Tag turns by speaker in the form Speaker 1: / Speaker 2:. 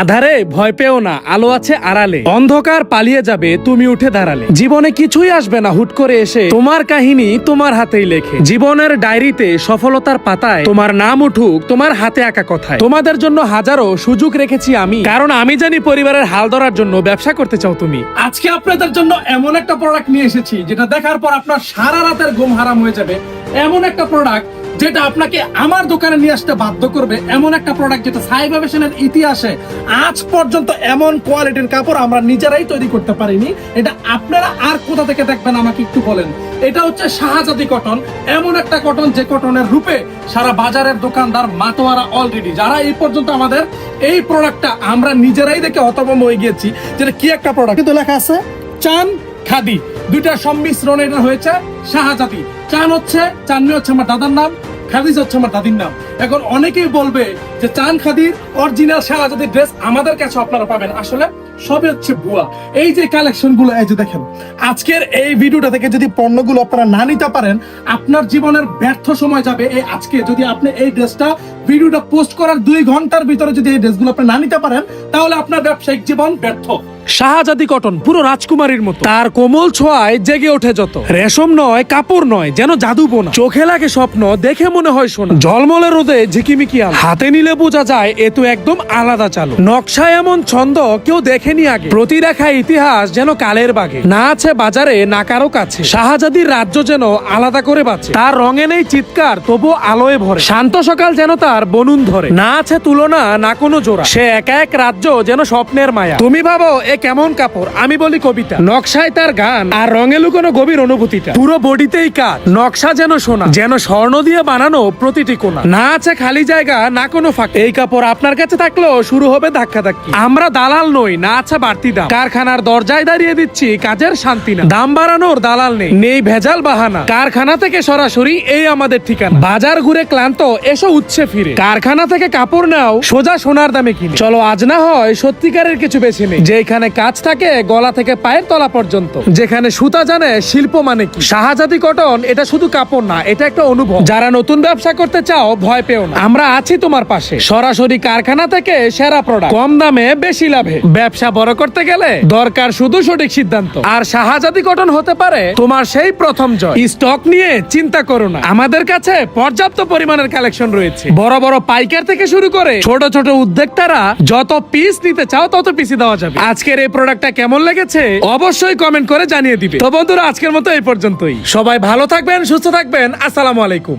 Speaker 1: আধারে ভয় পেও না, আলো আছে আড়ালে। অন্ধকার পালিয়ে যাবে তুমি উঠে দাঁড়ালে। জীবনে কিছুই আসবে না হুট করে এসে, তোমার কাহিনী তোমার হাতেই লেখে। জীবনের ডায়েরিতে সফলতার পাতায় তোমার নাম উঠুক তোমার হাতে আঁকা কথায়। তোমাদের জন্য হাজারো সুযোগ রেখেছি আমি, কারণ আমি জানি পরিবারের হাল ধরার জন্য ব্যবসা করতে চাও তুমি।
Speaker 2: আজকে আপনাদের জন্য এমন একটা প্রোডাক্ট নিয়ে এসেছি যেটা দেখার পর আপনার সারা রাতের ঘুম হারাম হয়ে যাবে। এমন একটা প্রোডাক্ট যেটা আপনাকে আমার দোকানে নিয়ে আসতে বাধ্য করবে। এমন একটা প্রোডাক্ট যেটা সাইবা ফ্যাশনের ইতিহাসে আজ পর্যন্ত এমন কোয়ালিটির কাপড় আমরা নিজেরাই তৈরি করতে পারিনি। এটা আপনারা আর কোথা থেকে দেখবেন আমাকে একটু বলেন। এটা হচ্ছে শাহজাদি কটন, এমন একটা কটন যে কটনের রূপে সারা বাজারের দোকানদার মাতোয়ারা অলরেডি। যারা এই পর্যন্ত আমাদের এই প্রোডাক্টটা আমরা নিজেরাই দেখে হতভম্ব হয়ে গিয়েছি যেটা কি একটা প্রোডাক্ট। কিন্তু লেখা আছে চান খাদি, দুইটা সংমিশ্রণে এটা হয়েছে শাহজাদি। চানমি হচ্ছে আমার দাদার নাম, খাদিজ হচ্ছে আমার দাদির নাম। এখন অনেকেই বলবে যে চান খাদির অরিজিনাল শাহজাদি ড্রেস আমাদের কাছে আপনারা পাবেন, আসলে সবই হচ্ছে ভুয়া। এই যে কালেকশন গুলো, এই যে দেখেন, আজকের এই ভিডিওটা থেকে যদি পণ্যগুলো আপনারা না নিতে পারেন আপনার জীবনের ব্যর্থ সময় যাবে। এই আজকে যদি আপনি এই ড্রেসটা ভিডিওটা পোস্ট করার 2 ঘন্টার ভিতরে যদি এই ড্রেসগুলো আপনি না নিতে পারেন তাহলে আপনার ব্যবসায়িক জীবন ব্যর্থ।
Speaker 1: শাহজাদি কটন পুরো রাজকুমারীর মতো, তার কোমল ছোঁয়ায় জেগে ওঠে যত। রেশম নয়, কাপড় নয়, যেন জাদু বোনা। চোখে লাগে স্বপ্ন, দেখে মনে হয় সোনা। ঝলমলে রোদে ঝিকিমিকি আলো, হাতে নিলে বোঝা যায় এ তো একদম আলাদা চালু। নকশা এমন ছন্দ কেউ দেখেনি আগে, প্রতি দেখা ইতিহাস যেন কালের বাগে। না আছে বাজারে না কারো কাছে, শাহজাদির রাজ্য যেন আলাদা করে বাঁচে। তার রঙে নেই চিৎকার, তবু আলোয় ভরে। শান্ত সকাল যেন তার বনুন ধরে। না আছে তুলনা না কোনো জোড়া, সে একা এক রাজ্য যেন স্বপ্নের মায়া। তুমি ভাবো এ কেমন কাপড়, আমি বলি কবিতা। নকশায় তার গান আর রঙে লুকোনো গভীর অনুভূতিটা। পুরো বডিতেই কাজ, নকশা যেন সোনা, যেন স্বর্ণ দিয়ে বানানো প্রতিটি কোণা। না আছে খালি জায়গা না কোনো ফাঁক। এই কাপড় আপনার কাছে থাকলেও শুরু হবে ধাক্কাধাক্কি। আমরা দালাল নই, না আছে বাড়তি দাম। কারখানার দরজায় দাঁড়িয়ে দিচ্ছি কাজের শান্তি না। দাম বাড়ানোর দালাল নেই, নেই ভেজাল বাহানা। কারখানা থেকে সরাসরি এই আমাদের ঠিকানা। বাজার ঘুরে ক্লান্ত এসো উচ্ছে ফিরে, কারখানা থেকে কাপড় নাও সোজা সোনার দামে কিনে। চলো আজ না হয় সত্যিকারের কিছু বেছে নেই, যেখানে কাজ থাকে গলা থেকে পায়ের তলা পর্যন্ত, যেখানে সুতা জানে শিল্প মানে কি। শাহজাদি কটন এটা শুধু কাপড় না, এটা একটা অনুভব। যারা নতুন ব্যবসা করতে চাও ভয় পেও না, আমরা আছি তোমার পাশে। সরাসরি কারখানা থেকে সেরা প্রোডাক্ট, কম দামে বেশি লাভে। ব্যবসা বড় করতে গেলে দরকার শুধু সঠিক সিদ্ধান্ত। আর শাহজাদি কটন হতে পারে তোমার সেই প্রথম জয়। স্টক নিয়ে চিন্তা করো না, আমাদের কাছে পর্যাপ্ত পরিমাণের কালেকশন রয়েছে। বড় বড় পাইকার থেকে শুরু করে ছোট ছোট উদ্যোক্তারা যত পিস নিতে চাও তত পিসই দেওয়া যাবে। আজকের এই প্রোডাক্টটা কেমন লেগেছে অবশ্যই কমেন্ট করে জানিয়ে দিবে। তো বন্ধুরা আজকের মতো এই পর্যন্তই। সবাই ভালো থাকবেন, সুস্থ থাকবেন। আসসালামু আলাইকুম।